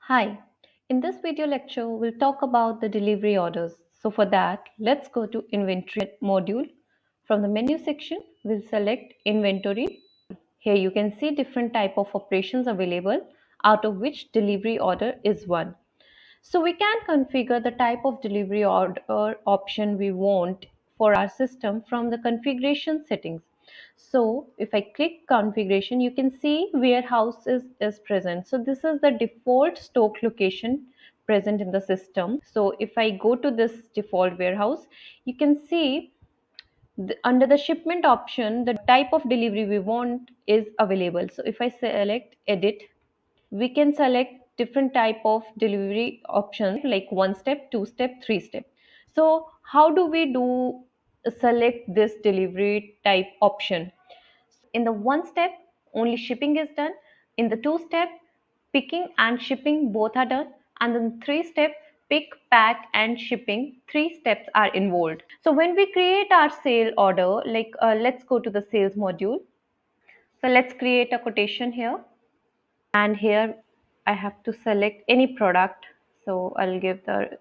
Hi, in this video lecture, we'll talk about the delivery orders. So for that, let's go to inventory module. From the menu section, we'll select inventory. Here you can see different type of operations available, out of which delivery order is one. So we can configure the type of delivery order option we want for our system from the configuration settings. So if I click configuration, you can see warehouse is present. So this is the default stock location present in the system. So if I go to this default warehouse, you can see under the shipment option, the type of delivery we want is available. So if I select edit, we can select different type of delivery options like one step, two step, three step. So how do we do select this delivery type option? In the one step, only shipping is done. In the two step, picking and shipping both are done. And then three step, pick, pack, and shipping, three steps are involved. So when we create our sale order, let's go to the sales module. So let's create a quotation here. And here I have to select any product. So I'll give the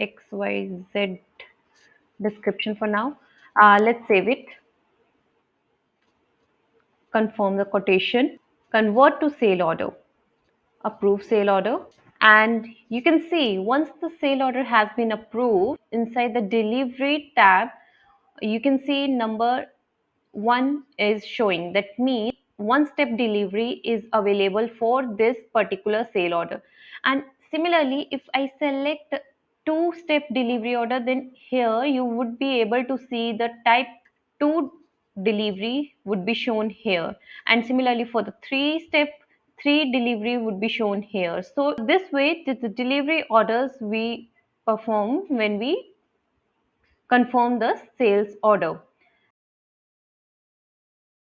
XYZ description for now. Let's save it, confirm the quotation, convert to sale order, approve sale order. And you can see once the sale order has been approved, inside the delivery tab, you can see number one is showing. That means one step delivery is available for this particular sale order. And similarly, if I select two step delivery order, then here you would be able to see the type 2 delivery would be shown here. And similarly for the three step, 3 delivery would be shown here. So this way the delivery orders we perform when we confirm the sales order.